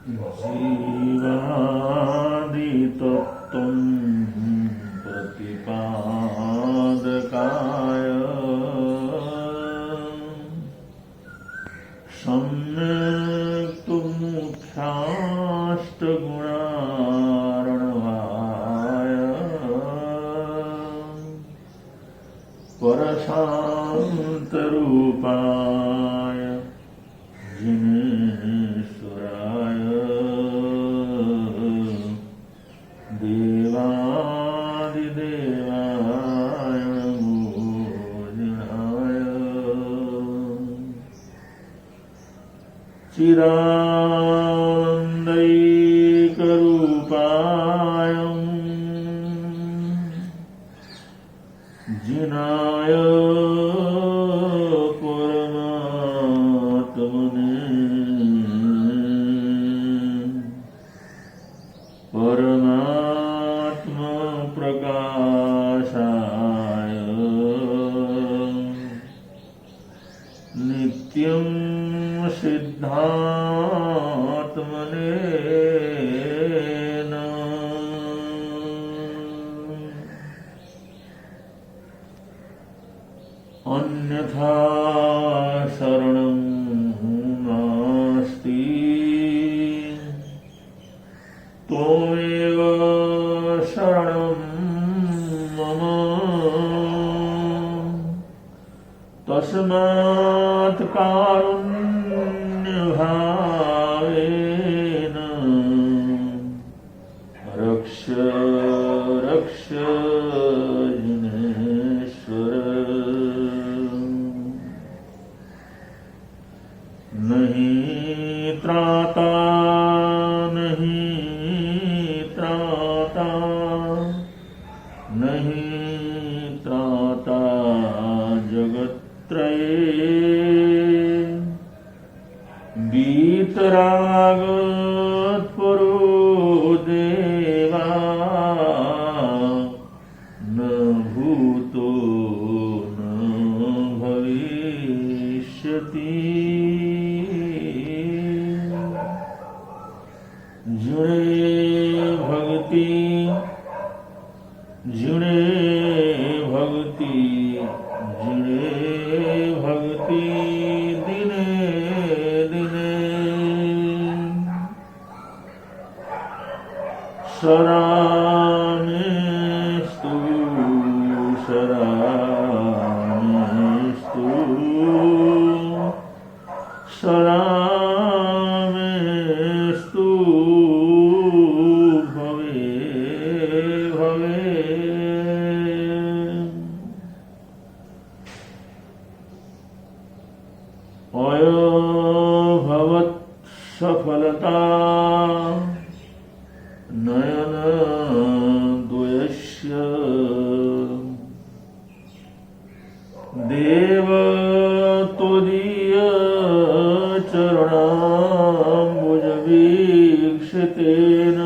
जीवादितत्त्वं प्रतिपादकाय सम्यक् तु मुख्याष्टगुणार्णवाय परशान्तरूपाय जिनेश्वराय देवादिदेवाय नमोजिनाय चिदानन्दैकरूपाय जिनाय परमात्मा प्रकाशाय नित्यं सिद्धात्मने अन्यथा शरणं नास्ति त्वमेव शरणं मम तस्मात् कारुण्यभावेन रक्ष रक्ष जिनेश्वर नहीं त्राता नहीं त्राता जगत्त्रये वीतरागत परो देवा न भूतो न भविष्यति जिणे भक्ति दिने दिने शरामेस्तु शरामेस्तु शरामेस्तु भवे भवे अयभवत् सफलता नयन द्वयस्य देव त्वदीय चरणाम्बुज वीक्षितेन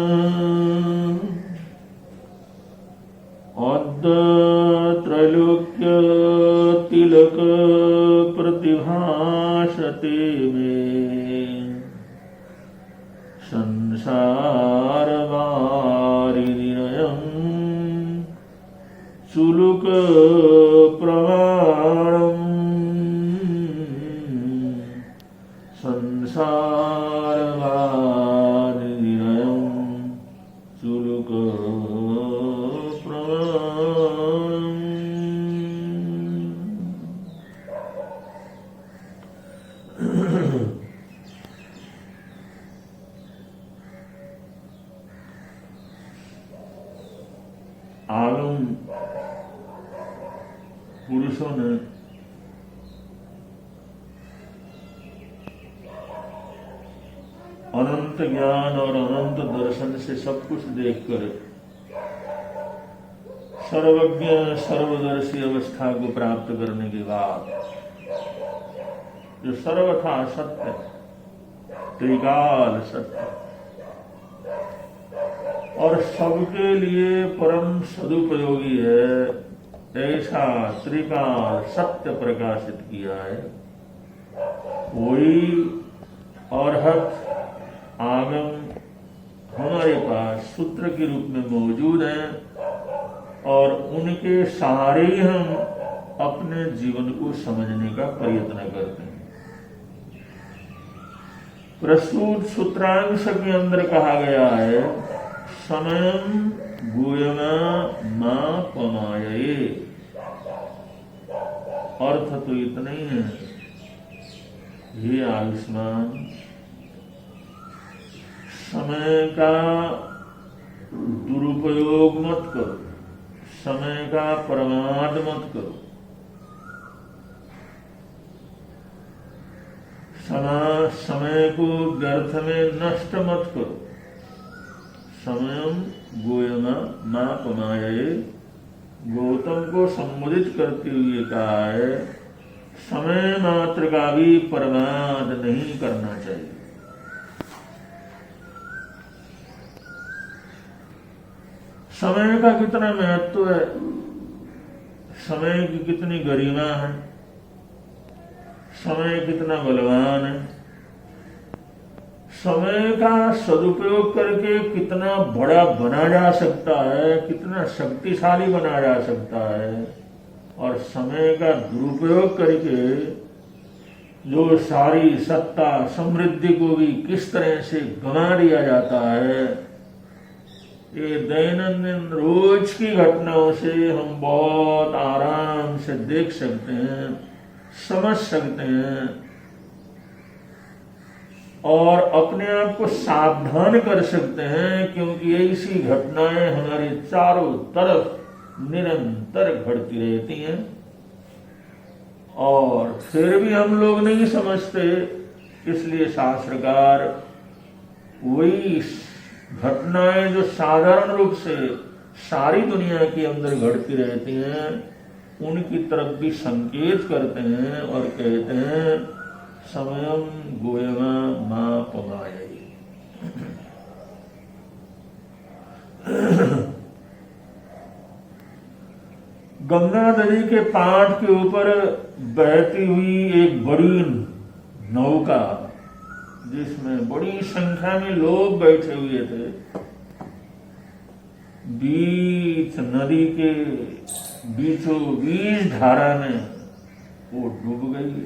अद्य त्रैलोक्य तिलक प्रतिभासते मे संसारवारिनिलयं चुलुक प्रमाणम् संसारवारिनिलयं चुलुक प्रमाणम् आगम पुरुषों ने अनंत ज्ञान और अनंत दर्शन से सब कुछ देखकर सर्वज्ञ सर्वदर्शी अवस्था को प्राप्त करने के बाद जो सर्वथा सत्य त्रिकाल सत्य और सबके लिए परम सदुपयोगी है ऐसा त्रिकाल सत्य प्रकाशित किया है। वही अरहत आगम हमारे पास सूत्र के रूप में मौजूद हैं और उनके सहारे ही हम अपने जीवन को समझने का प्रयत्न करते हैं। प्रस्तुत सूत्रांश के अंदर कहा गया है समयम गुयमा मां पमाये। अर्थ तो इतना ही है, हे आयुष्मान, समय का दुरुपयोग मत करो, समय का प्रमाद मत करो, समय को व्यर्थ में नष्ट मत करो। समयम गोयमा मां पमाये, गौतम को संबोधित करते हुए कहा है समय मात्र का भी प्रमाद नहीं करना चाहिए। समय का कितना महत्व है, समय की कितनी गरिमा है, समय कितना बलवान है, समय का सदुपयोग करके कितना बड़ा बना जा सकता है, कितना शक्तिशाली बना जा सकता है, और समय का दुरुपयोग करके जो सारी सत्ता समृद्धि को भी किस तरह से गंवा दिया जाता है, ये दैनंदिन रोज की घटनाओं से हम बहुत आराम से देख सकते हैं, समझ सकते हैं और अपने आप को सावधान कर सकते हैं, क्योंकि ऐसी घटनाएं हमारे चारों तरफ निरंतर घटती रहती हैं और फिर भी हम लोग नहीं समझते। इसलिए शास्त्रकार वही घटनाएं जो साधारण रूप से सारी दुनिया के अंदर घटती रहती हैं उनकी तरफ भी संकेत करते हैं और कहते हैं समयम गोयमा मां पमाये। गंगा नदी के पाट के ऊपर बहती हुई एक बड़ी नौका, जिसमें बड़ी संख्या में लोग बैठे हुए थे, बीच नदी के बीचों बीच धारा में वो डूब गई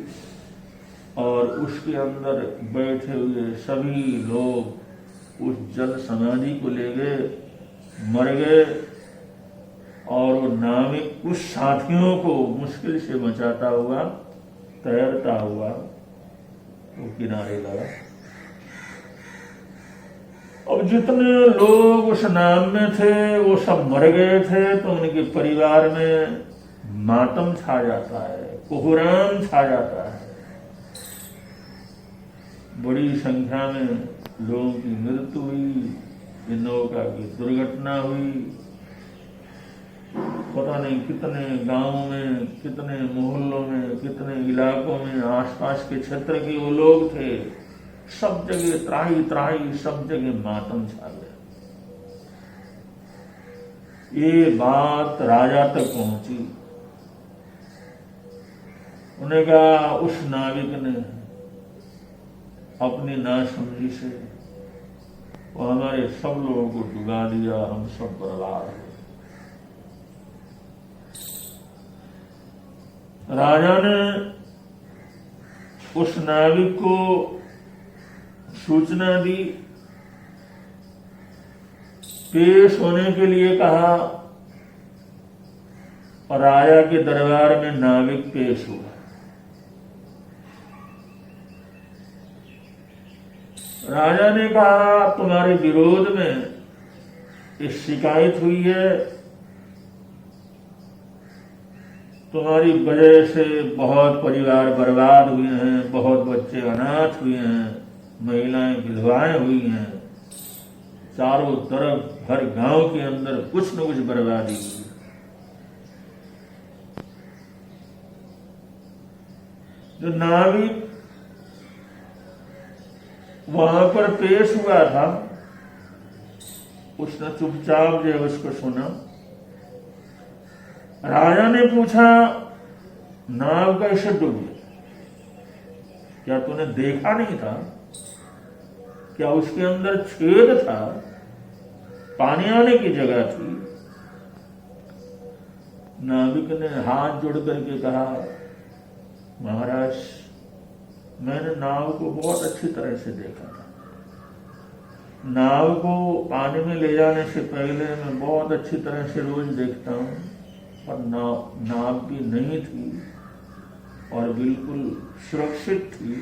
और उसके अंदर बैठे हुए सभी लोग उस जल समाधि को ले गए, मर गए और वो नाविक कुछ साथियों को मुश्किल से बचाता हुआ तैरता हुआ वो किनारे लगा। अब जितने लोग उस नाव में थे वो सब मर गए थे, तो उनके परिवार में मातम छा जाता है, कोहराम छा जाता है, बड़ी संख्या में लोगों की मृत्यु हुई, नौका की दुर्घटना हुई। पता नहीं कितने गांवों में, कितने मोहल्लों में, कितने इलाकों में, आसपास के क्षेत्र के वो लोग थे, सब जगह त्राही त्राही, सब जगह मातम छा गया। ये बात राजा तक पहुंची। उन्हें कहा, उस नाविक ने अपनी नासमझी से वो हमारे सब लोगों को डुबा दिया, हम सब बर्बाद हो। राजा ने उस नाविक को सूचना दी, पेश होने के लिए कहा और राजा के दरबार में नाविक पेश हुआ। राजा ने कहा, तुम्हारे विरोध में इस शिकायत हुई है, तुम्हारी वजह से बहुत परिवार बर्बाद हुए हैं, बहुत बच्चे अनाथ हुए हैं, महिलाएं विधवाएं हुई हैं, चारों तरफ हर गांव के अंदर कुछ न कुछ बर्बादी हुई। जो नाविक वहां पर पेश हुआ था, उसने चुपचाप जो उसको सुना। राजा ने पूछा, नाव कैसे डूबी? क्या तूने देखा नहीं था? क्या उसके अंदर छेद था? पानी आने की जगह थी। नाविक ने हाथ जोड़ करके कहा, महाराज, मैंने नाव को बहुत अच्छी तरह से देखा था। नाव को पानी में ले जाने से पहले मैं बहुत अच्छी तरह से रोज देखता हूँ, पर नाव भी नहीं थी और बिल्कुल सुरक्षित थी।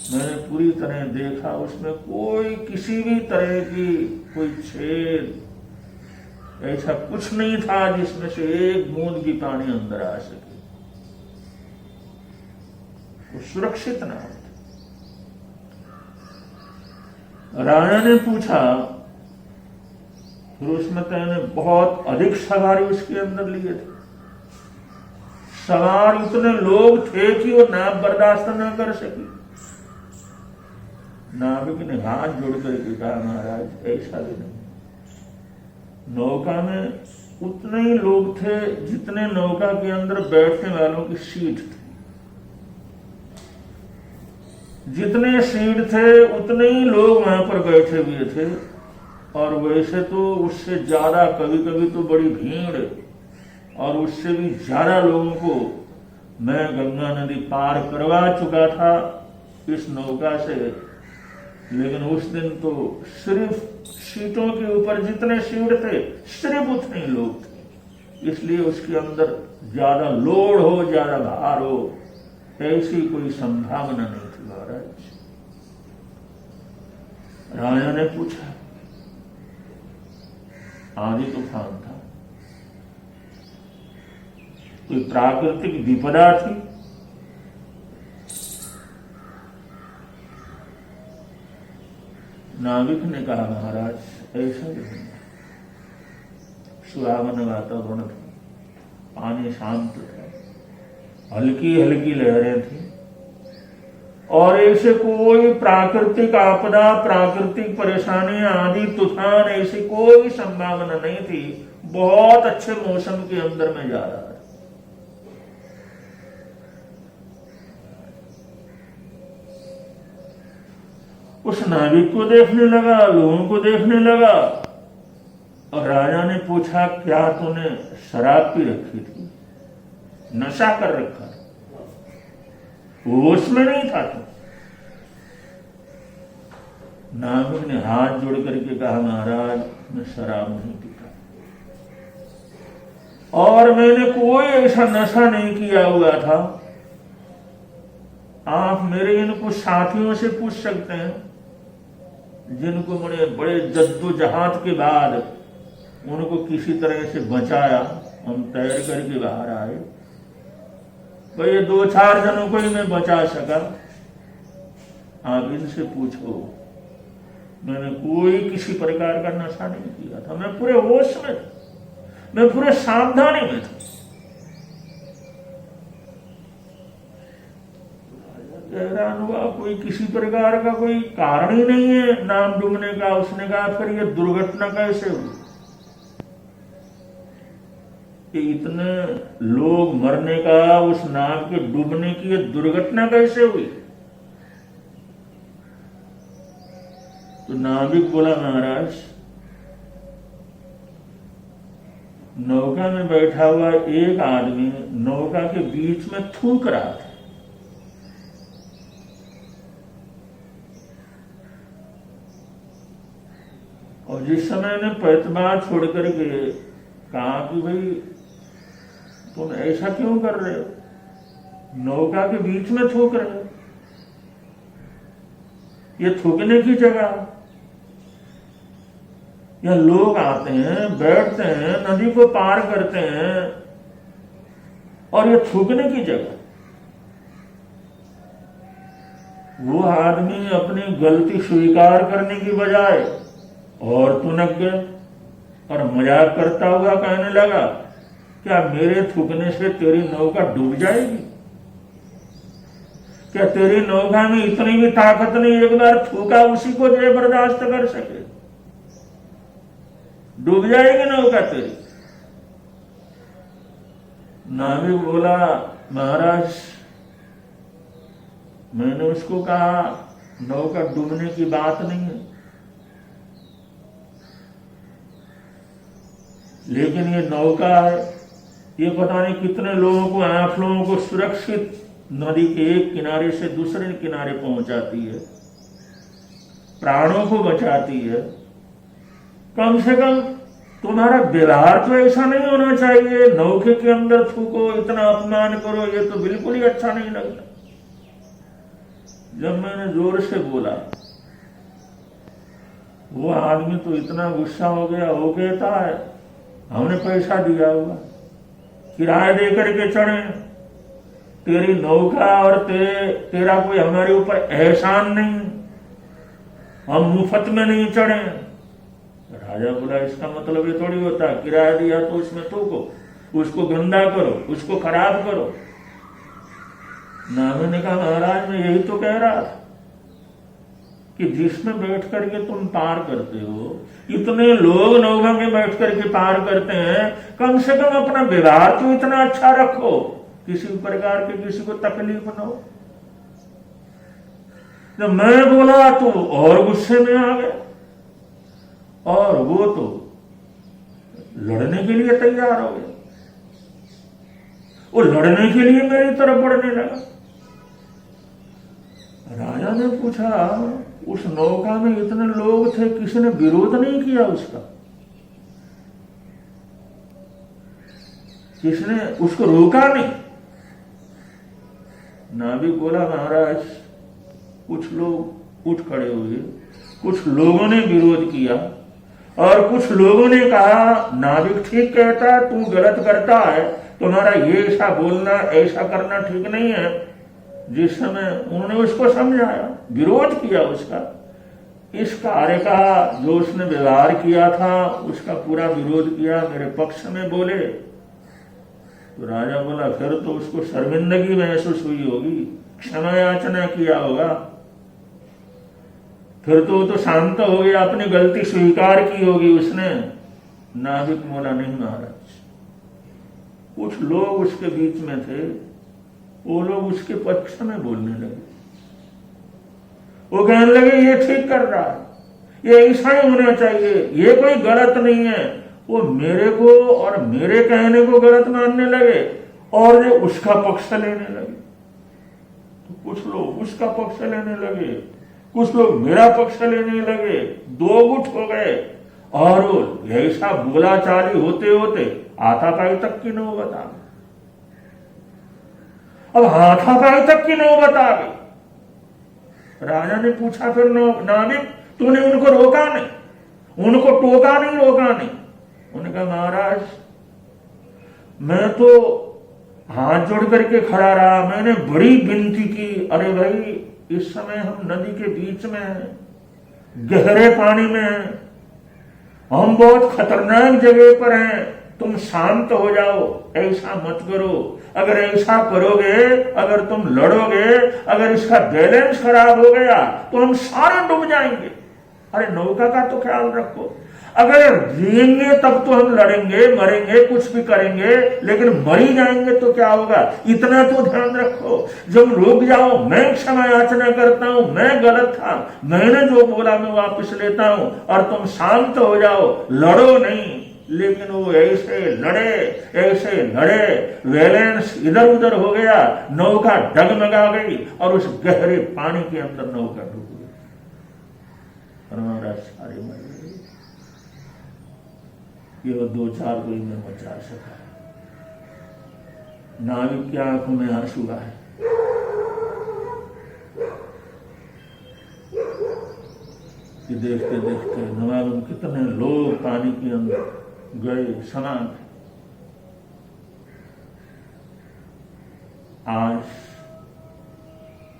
मैंने पूरी तरह देखा, उसमें कोई किसी भी तरह की कोई छेद ऐसा कुछ नहीं था जिसमें से एक बूंद भी पानी अंदर आ सके। वो सुरक्षित नाव थी। राजा ने पूछा, फिर उसमें तैने बहुत अधिक सवारी उसके अंदर लिए थे? सवार इतने लोग थे कि वो नाव बर्दाश्त न कर सकी। नाविक ने हाथ जोड़ करके कहा, महाराज, ऐसा भी नहीं। नौका में उतने ही लोग थे जितने नौका के अंदर बैठने वालों की सीट थी। जितने सीट थे उतने ही लोग वहां पर बैठे हुए थे। और वैसे तो उससे ज्यादा, कभी कभी तो बड़ी भीड़ और उससे भी ज्यादा लोगों को मैं गंगा नदी पार करवा चुका था इस नौका से। लेकिन उस दिन तो सिर्फ सीटों के ऊपर जितने सीट थे सिर्फ उतने ही लोग थे, इसलिए उसके अंदर ज्यादा लोड हो, ज्यादा भार हो, ऐसी कोई संभावना नहीं थी। महाराज, राजा ने पूछा, आंधी तूफान था, कोई प्राकृतिक विपदा थी? नाविक ने कहा, महाराज, ऐसा नहीं। सुहावन वातावरण था, पानी शांत था, हल्की हल्की लहरें थी और ऐसे कोई प्राकृतिक आपदा, प्राकृतिक परेशानी, आंधी तूफान, ऐसी कोई संभावना नहीं थी। बहुत अच्छे मौसम के अंदर में जा रहा है। उस नाविक को देखने लगा, लोगों को देखने लगा और राजा ने पूछा, क्या तूने शराब पी रखी थी? नशा कर रखा? होश में नहीं था तो? नाविक ने हाथ जोड़ करके कहा, महाराज, मैं शराब नहीं पीता और मैंने कोई ऐसा नशा नहीं किया हुआ था। आप मेरे इन कुछ साथियों से पूछ सकते हैं जिनको मैंने बड़े जद्दोजहद के बाद उनको किसी तरह से बचाया, हम तैर करके बाहर आए। भाई, ये 2-4 जनों को ही मैं बचा सका। आप इनसे पूछो, मैंने कोई किसी प्रकार का नशा नहीं किया था। मैं पूरे होश में था, मैं पूरे सावधानी में था। हैरान हुआ, कोई किसी प्रकार का कोई कारण ही नहीं है नाव डूबने का। उसने कहा, फिर ये दुर्घटना कैसे हुई? कि इतने लोग मरने का, उस नाव के डूबने की ये दुर्घटना कैसे हुई? तो नाविक बोला, महाराज, नौका में बैठा हुआ एक आदमी नौका के बीच में थूक रहा था। और जिस समय ने पैतबा छोड़ करके कहा कि भाई तुम ऐसा क्यों कर रहे हो, नौका के बीच में थूक रहे हो, ये थूकने की जगह। या लोग आते हैं, बैठते हैं, नदी को पार करते हैं और ये थूकने की जगह। वो आदमी अपनी गलती स्वीकार करने की बजाय और तुनक गया और मजाक करता हुआ कहने लगा, क्या मेरे थूकने से तेरी नौका डूब जाएगी? क्या तेरी नौका में इतनी भी ताकत नहीं, एक बार थूका उसी को जो बर्दाश्त कर सके? डूब जाएगी नौका तेरी। नाविक बोला, महाराज, मैंने उसको कहा, नौका डूबने की बात नहीं है। लेकिन ये नौका है, ये पता नहीं कितने लोगों को, 8 लोगों को सुरक्षित नदी के एक किनारे से दूसरे किनारे पहुंचाती है, प्राणों को बचाती है। कम से कम तुम्हारा व्यवहार तो ऐसा नहीं होना चाहिए, नौके के अंदर थूको, इतना अपमान करो, ये तो बिल्कुल ही अच्छा नहीं लगता। जब मैंने जोर से बोला, वो आदमी तो इतना गुस्सा हो गया, वो कहता है हमने पैसा दिया हुआ, किराया दे करके चढ़े, तेरी नौका और तेरा कोई हमारे ऊपर एहसान नहीं, हम मुफ्त में नहीं चढ़े। राजा बोला इसका मतलब ये थोड़ी होता है किराया दिया तो उसमें थूको, उसको गंदा करो, उसको खराब करो। नामे ने कहा महाराज मैं यही तो कह रहा था कि जिसमें बैठ करके तुम पार करते हो, इतने लोग नौका में बैठ करके पार करते हैं, कम से कम अपना व्यवहार तो इतना अच्छा रखो, किसी प्रकार के किसी को तकलीफ न हो। जब मैं बोला तो और गुस्से में आ गए, और वो तो लड़ने के लिए तैयार हो गए, वो लड़ने के लिए मेरी तरफ बढ़ने लगा। राजा ने पूछा उस नौका में इतने लोग थे, किसी ने विरोध नहीं किया उसका, किसने उसको रोका नहीं। नाविक बोला महाराज कुछ लोग उठ खड़े हुए, कुछ लोगों ने विरोध किया और कुछ लोगों ने कहा नाविक ठीक कहता है, तू गलत करता है, तुम्हारा ये ऐसा बोलना ऐसा करना ठीक नहीं है। जिस समय उन्होंने उसको समझाया, विरोध किया उसका, इस कार्य का जो उसने व्यवहार किया था उसका पूरा विरोध किया, मेरे पक्ष में बोले, तो राजा बोला फिर तो उसको शर्मिंदगी महसूस हुई होगी, क्षमा याचना किया होगा, फिर तो वो तो शांत हो गया, अपनी गलती स्वीकार की होगी उसने। नाविक बोला नहीं महाराज, कुछ लोग उसके बीच में थे, वो लोग उसके पक्ष में बोलने लगे, वो कहने लगे ये ठीक कर रहा है, ये ऐसा ही होना चाहिए, ये कोई गलत नहीं है। वो मेरे को और मेरे कहने को गलत मानने लगे और ये उसका पक्ष लेने लगे। तो कुछ लोग उसका पक्ष लेने लगे, कुछ लोग मेरा पक्ष लेने लगे, दो गुट हो गए और ऐसा बोलाचाली होते होते हाथापाई तक की नौबत आ गई। अब हाथापाई तक की नौबत आ गई। राजा ने पूछा फिर नाविक तूने उनको रोका नहीं, उनको टोका नहीं, रोका नहीं? उन्होंने कहा महाराज मैं तो हाथ जोड़ करके खड़ा रहा, मैंने बड़ी विनती की, अरे भाई इस समय हम नदी के बीच में हैं, गहरे पानी में हैं, हम बहुत खतरनाक जगह पर हैं, तुम शांत हो जाओ, ऐसा मत करो। अगर ऐसा करोगे, अगर तुम लड़ोगे, अगर इसका बैलेंस खराब हो गया तो हम सारे डूब जाएंगे। अरे नौका का तो ख्याल रखो, अगर जिएंगे तब तो हम लड़ेंगे, मरेंगे, कुछ भी करेंगे, लेकिन मरी जाएंगे तो क्या होगा, इतना तो ध्यान रखो। जब रुक जाओ, मैं क्षमा याचना करता हूं, मैं गलत था, मैंने जो बोला मैं वापस लेता हूं, और तुम शांत हो जाओ, लड़ो नहीं। लेकिन वो ऐसे लड़े, बैलेंस इधर उधर हो गया, नौका डगमगा गई और उस गहरे पानी के अंदर नौका डूब गई और हमारा सारे मर गए। ये 2-4 कोई में बचा सका। नाविक की आंखों में आंसू आए, कि देखते देखते नवाब कितने लोग पानी के अंदर गए, समान। आज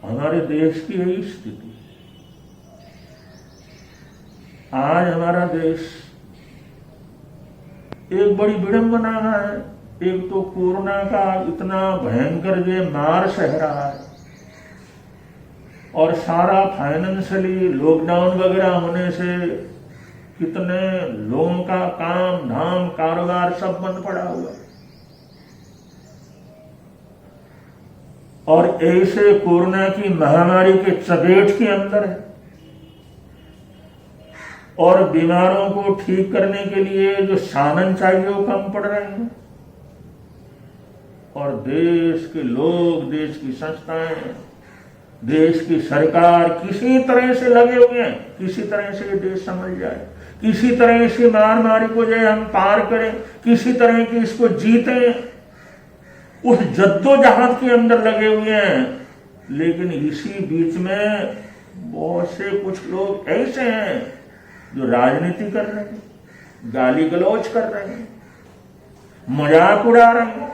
हमारे देश की यही स्थिति। आज हमारा देश एक बड़ी विडंबना है, एक तो कोरोना का इतना भयंकर ये मार सह रहा है और सारा फाइनेंशियली लॉकडाउन वगैरह होने से कितने लोगों का काम धाम कारोबार सब बंद पड़ा हुआ। और ऐसे कोरोना की महामारी के चपेट के अंदर है, और बीमारों को ठीक करने के लिए जो साधन चाहिए वो कम पड़ रहे हैं, और देश के लोग, देश की संस्थाएं, देश की सरकार किसी तरह से लगे हुए हैं, किसी तरह से ये देश संभल जाए, किसी तरह से महामारी को जो हम पार करें, किसी तरह की इसको जीतें, उस जद्दोजहद के अंदर लगे हुए हैं। लेकिन इसी बीच में बहुत से कुछ लोग ऐसे हैं जो राजनीति कर रहे हैं, गाली गलौज कर रहे हैं, मजाक उड़ा रहे हैं।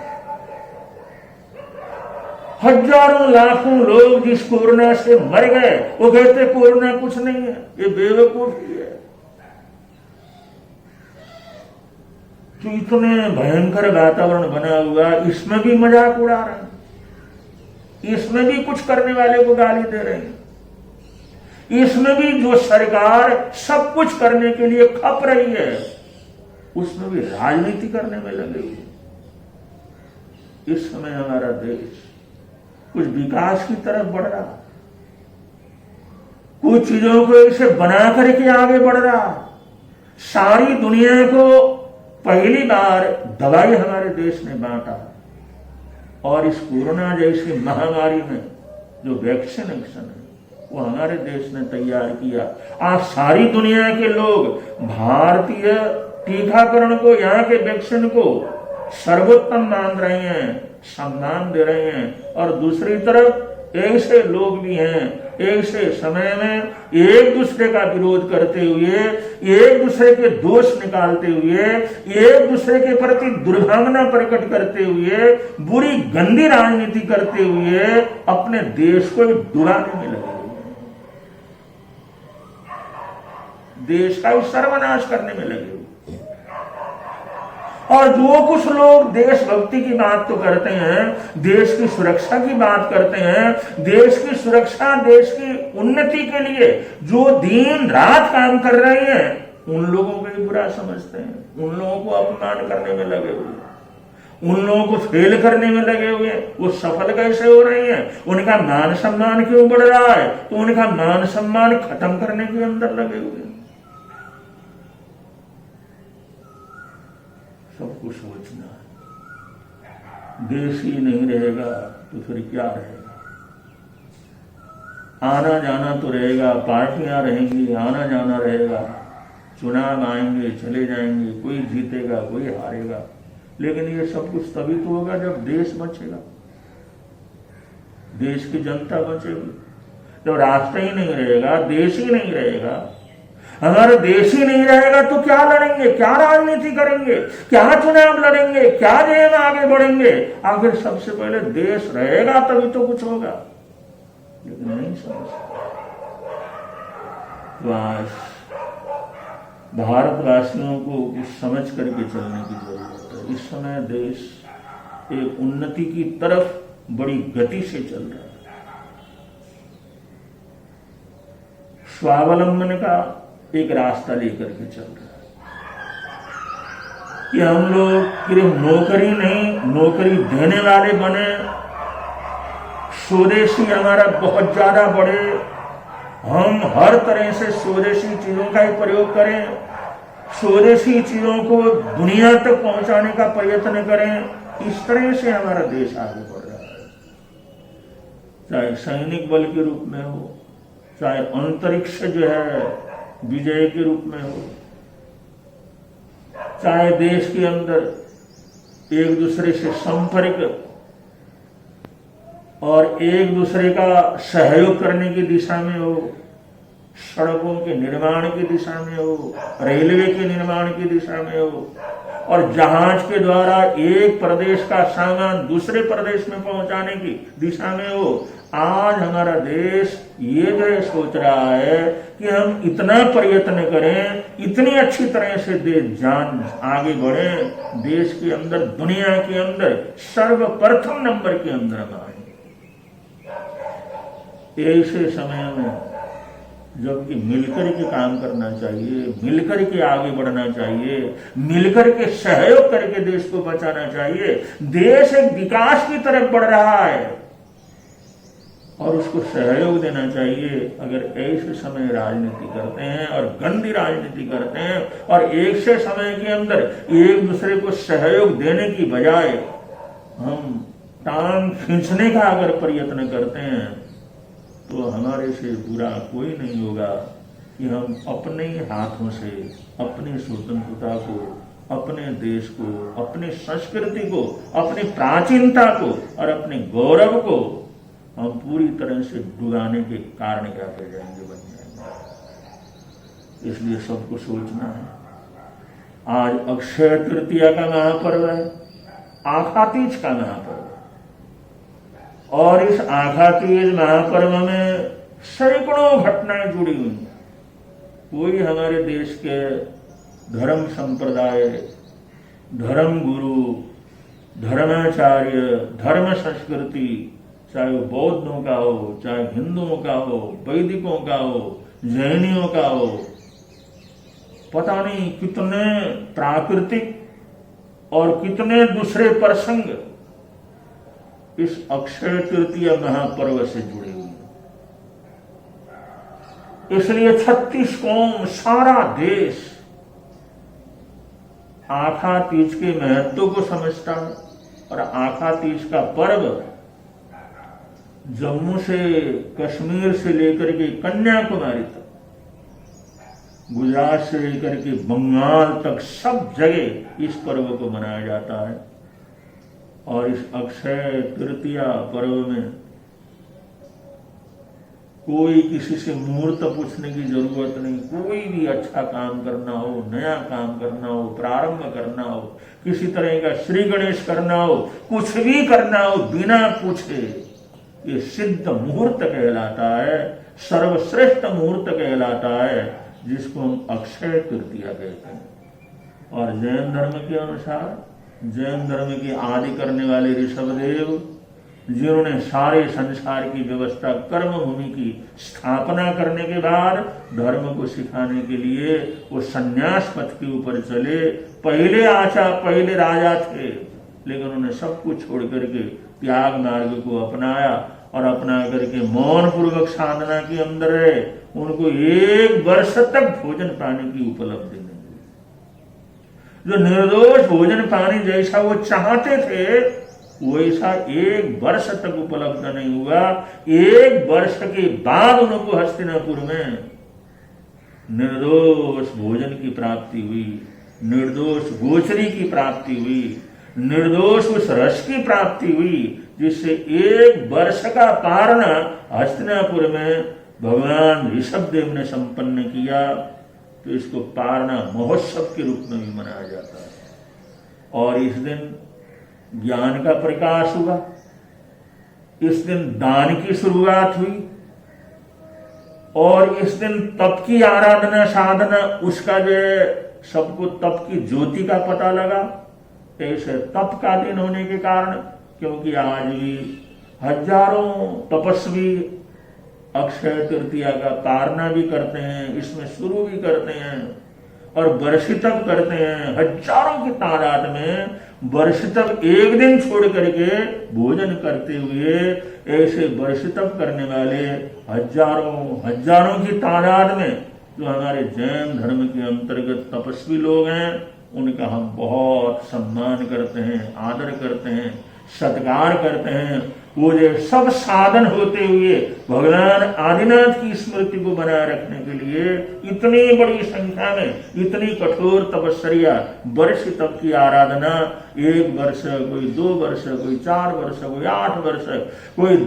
हजारों लाखों लोग जिस कोरोना से मर गए वो कहते कोरोना कुछ नहीं है, ये बेवकूफी है। तो इतने भयंकर वातावरण बना हुआ, इसमें भी मजाक उड़ा रहे हैं, इसमें भी कुछ करने वाले को गाली दे रहे हैं, इसमें भी जो सरकार सब कुछ करने के लिए खप रही है उसमें भी राजनीति करने में लगे हुए। इस समय हमारा देश कुछ विकास की तरफ बढ़ रहा, कुछ चीजों को इसे बना करके आगे बढ़ रहा। सारी दुनिया को पहली बार दवाई हमारे देश ने बांटा, और इस कोरोना जैसी महामारी में जो वैक्सीनेशन है वो हमारे देश ने तैयार किया। आज सारी दुनिया के लोग भारतीय टीकाकरण को, यहाँ के वैक्सीन को सर्वोत्तम मान रहे हैं, सम्मान दे रहे हैं। और दूसरी तरफ ऐसे लोग भी हैं, ऐसे समय में एक दूसरे का विरोध करते हुए, एक दूसरे के दोष निकालते हुए, एक दूसरे के प्रति दुर्भावना प्रकट करते हुए, बुरी गंदी राजनीति करते हुए अपने देश को डुबाने में लगे हुए, देश का सर्वनाश करने में लगे हुए। और जो कुछ लोग देशभक्ति की बात तो करते हैं, देश की सुरक्षा की बात करते हैं, देश की सुरक्षा, देश की उन्नति के लिए जो दिन रात काम कर रहे हैं, उन लोगों को भी बुरा समझते हैं, उन लोगों को अपमान करने में लगे हुए, उन लोगों को फेल करने में लगे हुए। वो सफल कैसे हो रहे हैं, उनका मान सम्मान क्यों बढ़ रहा है, तो उनका मान सम्मान खत्म करने के अंदर लगे हुए। सबको सोचना है, देश ही नहीं रहेगा तो फिर क्या रहेगा। आना जाना तो रहेगा, पार्टियां रहेंगी, आना जाना रहेगा, चुनाव आएंगे, चले जाएंगे, कोई जीतेगा, कोई हारेगा, लेकिन ये सब कुछ तभी तो होगा जब देश बचेगा, देश की जनता बचेगी। जब राष्ट्र ही नहीं रहेगा, देश ही नहीं रहेगा, हमारा देश ही नहीं रहेगा तो क्या लड़ेंगे, क्या राजनीति करेंगे, क्या चुनाव लड़ेंगे, क्या जय में आगे बढ़ेंगे। आखिर सबसे पहले देश रहेगा तभी तो कुछ होगा, लेकिन नहीं समझते। तो आज भारतवासियों को कुछ समझ करके चलने की जरूरत है। इस समय देश एक उन्नति की तरफ बड़ी गति से चल रहा है, स्वावलंबन का एक रास्ता लेकर के चल रहा है कि हम लोग सिर्फ नौकरी नहीं, नौकरी देने वाले बने, स्वदेशी हमारा बहुत ज्यादा बढ़े, हम हर तरह से स्वदेशी चीजों का ही प्रयोग करें, स्वदेशी चीजों को दुनिया तक पहुंचाने का प्रयत्न करें। इस तरह से हमारा देश आगे बढ़ रहा है, चाहे सैनिक बल के रूप में हो, चाहे अंतरिक्ष जो है विजय के रूप में हो, चाहे देश के अंदर एक दूसरे से संपर्क और एक दूसरे का सहयोग करने की दिशा में हो, सड़कों के निर्माण की दिशा में हो, रेलवे के निर्माण की दिशा में हो, और जहाज के द्वारा एक प्रदेश का सामान दूसरे प्रदेश में पहुंचाने की दिशा में हो। आज हमारा देश ये जो सोच रहा है कि हम इतना प्रयत्न करें, इतनी अच्छी तरह से देश जान आगे बढ़े, देश के अंदर, दुनिया के अंदर सर्वप्रथम नंबर के अंदर हम आए। ऐसे समय में जबकि मिलकर के काम करना चाहिए, मिलकर के आगे बढ़ना चाहिए, मिलकर के सहयोग करके देश को बचाना चाहिए। देश एक विकास की तरफ बढ़ रहा है, और उसको सहयोग देना चाहिए। अगर ऐसे समय राजनीति करते हैं और गंदी राजनीति करते हैं और एक से समय के अंदर एक दूसरे को सहयोग देने की बजाय हम टांग खींचने का अगर प्रयत्न करते हैं तो हमारे से बुरा कोई नहीं होगा कि हम अपने हाथों से अपनी स्वतंत्रता को, अपने देश को, अपनी संस्कृति को, अपनी प्राचीनता को और अपने गौरव को हम पूरी तरह से डुबाने के कारण क्या कर जाएंगे, बन जाएंगे। इसलिए सबको सोचना है। आज अक्षय तृतीया का महापर्व है, आखा तीज का महापर्व, और इस आखा तीज महापर्व में सैकड़ों घटनाएं जुड़ी हुई हैं। कोई हमारे देश के धर्म संप्रदाय, धर्म गुरु, धर्माचार्य, धर्म संस्कृति, चाहे वो बौद्धों का हो, चाहे हिंदुओं का हो, वैदिकों का हो, जैनियों का हो, पता नहीं कितने प्राकृतिक और कितने दूसरे प्रसंग इस अक्षय तृतीया महापर्व से जुड़े हुए हैं। इसलिए 36 कौम, सारा देश आखा तीज के महत्व को समझता है। और आखा तीज का पर्व जम्मू से कश्मीर से लेकर के कन्याकुमारी तक, गुजरात से लेकर के बंगाल तक सब जगह इस पर्व को मनाया जाता है। और इस अक्षय तृतीया पर्व में कोई किसी से मुहूर्त पूछने की जरूरत नहीं। कोई भी अच्छा काम करना हो, नया काम करना हो, प्रारंभ करना हो, किसी तरह का श्री गणेश करना हो, कुछ भी करना हो, बिना पूछे ये सिद्ध मुहूर्त कहलाता है, सर्वश्रेष्ठ मुहूर्त कहलाता है, जिसको हम अक्षय तृतीया कहते हैं। और जैन धर्म के अनुसार, जैन धर्म की आदि करने वाले ऋषभदेव, जिन्होंने सारे संसार की व्यवस्था कर्म भूमि की स्थापना करने के बाद धर्म को सिखाने के लिए वो संन्यास पथ के ऊपर चले। पहले राजा थे, लेकिन उन्होंने सब कुछ छोड़ करके त्याग मार्ग को अपनाया और अपना करके मौन पूर्वक साधना के अंदर रहे। उनको 1 वर्ष तक भोजन पानी की उपलब्धि नहीं हुई। जो निर्दोष भोजन पानी जैसा वो चाहते थे वैसा 1 वर्ष तक उपलब्ध नहीं हुआ। 1 वर्ष के बाद उनको हस्तिनापुर में निर्दोष भोजन की प्राप्ति हुई, निर्दोष गोचरी की प्राप्ति हुई, निर्दोष उस रस की प्राप्ति हुई, जिससे 1 वर्ष का पारणा हस्तिनापुर में भगवान ऋषभदेव ने संपन्न किया। तो इसको पारणा महोत्सव के रूप में भी मनाया जाता है। और इस दिन ज्ञान का प्रकाश हुआ, इस दिन दान की शुरुआत हुई, और इस दिन तप की आराधना साधना, उसका जो है सबको तप की ज्योति का पता लगा। ऐसे तप का दिन होने के कारण, क्योंकि आज भी हजारों तपस्वी अक्षय तृतीया का पारणा भी करते हैं, इसमें शुरू भी करते हैं और वर्षितप करते हैं। हजारों की तादाद में वर्षितप एक दिन छोड़ करके भोजन करते हुए, ऐसे वर्षितप करने वाले हजारों की तादाद में जो हमारे जैन धर्म के अंतर्गत तपस्वी लोग हैं, उनका हम बहुत सम्मान करते हैं, आदर करते हैं, सत्कार करते हैं। वो जो सब साधन होते हुए भगवान आदिनाथ की स्मृति को बनाए रखने के लिए इतनी बड़ी संख्या में, इतनी कठोर तपस्या, वर्ष तप की आराधना, 1 वर्ष, कोई 2 वर्ष, कोई 4 वर्ष, कोई 8 वर्ष, कोई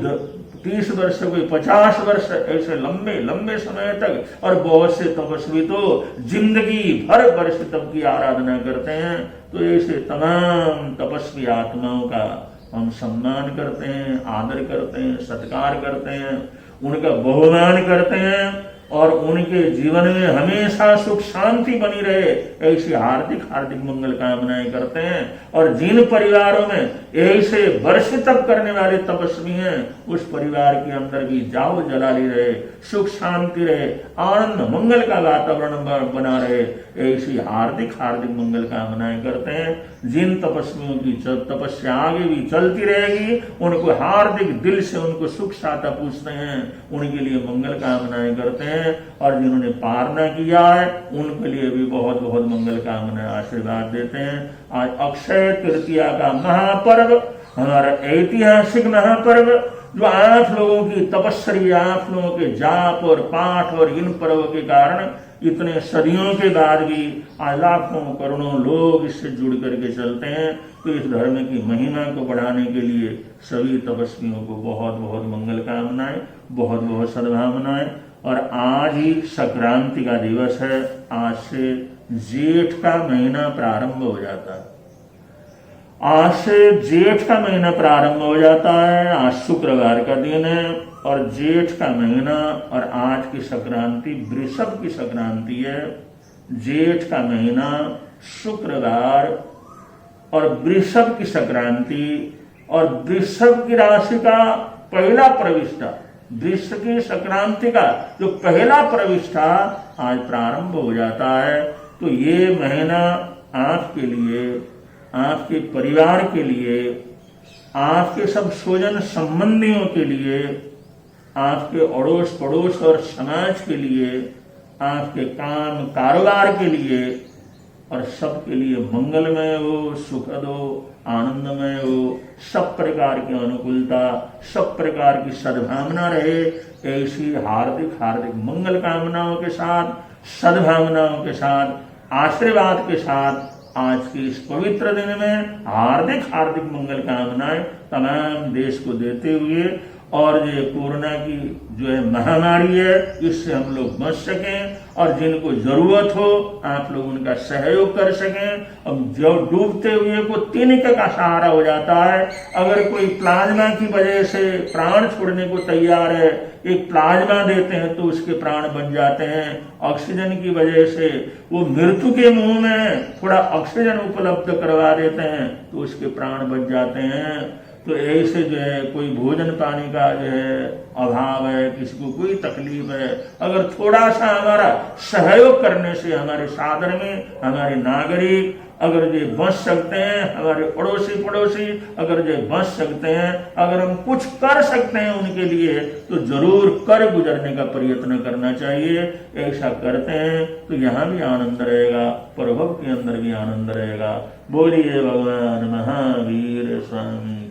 30 वर्ष, कोई 50 वर्ष, ऐसे लंबे लंबे समय तक। और बहुत से तपस्वी तो जिंदगी भर वर्ष तप की आराधना करते हैं। तो ऐसे तमाम तपस्वी आत्माओं का हम सम्मान करते हैं, आदर करते हैं, सत्कार करते हैं, उनका बहुमान करते हैं। और उनके जीवन में हमेशा सुख शांति बनी रहे, ऐसी हार्दिक हार्दिक मंगल कामनाएं करते हैं। और जिन परिवारों में ऐसे वर्ष तप करने वाले तपस्वी हैं, उस परिवार के अंदर भी जाओ जलाली रहे, सुख शांति रहे, आनंद मंगल का वातावरण बना रहे, ऐसी हार्दिक हार्दिक मंगल कामनाएं करते हैं। जिन तपस्वियों की तपस्या आगे भी चलती रहेगी, उनको हार्दिक दिल से उनको सुख शांति पूछते हैं, उनके लिए मंगल कामनाएं करते हैं। और जिन्होंने पार न किया है, उनके लिए भी बहुत बहुत मंगल कामनाएं आशीर्वाद देते हैं। आज अक्षय तृतीया का महापर्व, हमारा ऐतिहासिक महापर्व, जो आप लोगों की तपस्या, आप लोगों के जाप और पाठ और इन पर्व के कारण इतने सदियों के बाद भी आज लाखों करोड़ों लोग इससे जुड़ करके चलते हैं। तो इस धर्म की महिमा को बढ़ाने के लिए सभी तपस्वियों को बहुत बहुत मंगल कामनाएं, बहुत बहुत सद्भावनाएं। और आज ही संक्रांति का दिवस है। आज से जेठ का महीना प्रारंभ हो जाता है। आज से जेठ का महीना प्रारंभ हो जाता है। आज शुक्रवार का दिन है और जेठ का महीना, और आज की संक्रांति वृषभ की संक्रांति है। जेठ का महीना, शुक्रवार और वृषभ की संक्रांति, और वृषभ की राशि का पहला प्रविष्टा, वृष की संक्रांति का जो पहला प्रविष्टा आज प्रारंभ हो जाता है। तो ये महीना आपके लिए, आपके परिवार के लिए, आपके सब स्वजन संबंधियों के लिए, आपके अड़ोस पड़ोस और समाज के लिए, आपके काम कारोबार के लिए और सबके लिए मंगलमय हो, सुखद हो, आनंदमय हो, सब प्रकार की अनुकूलता, सब प्रकार की सद्भावना रहे। ऐसी हार्दिक हार्दिक मंगल कामनाओं के साथ, सद्भावनाओं के साथ, आशीर्वाद के साथ आज के इस पवित्र दिन में हार्दिक हार्दिक मंगल कामनाएं तमाम देश को देते हुए, और जो कोरोना की जो है महामारी है, इससे हम लोग बच सकें, और जिनको जरूरत हो आप लोग उनका सहयोग कर सकें। अब जो डूबते हुए को तिनके का सहारा हो जाता है। अगर कोई प्लाज्मा की वजह से प्राण छोड़ने को तैयार है, एक प्लाज्मा देते हैं तो उसके प्राण बन जाते हैं। ऑक्सीजन की वजह से वो मृत्यु के मुंह में थोड़ा ऑक्सीजन उपलब्ध करवा देते हैं तो उसके प्राण बच जाते हैं। तो ऐसे जो है कोई भोजन पानी का जो है अभाव है, किसी को कोई तकलीफ है, अगर थोड़ा सा हमारा सहयोग करने से हमारे साधन में हमारे नागरिक अगर जो बच सकते हैं, हमारे पड़ोसी पड़ोसी अगर जो बच सकते हैं, अगर हम कुछ कर सकते हैं उनके लिए, तो जरूर कर गुजरने का प्रयत्न करना चाहिए। ऐसा करते हैं तो यहाँ भी आनंद रहेगा, प्रभव के अंदर भी आनंद रहेगा। बोलिए भगवान महावीर स्वामी।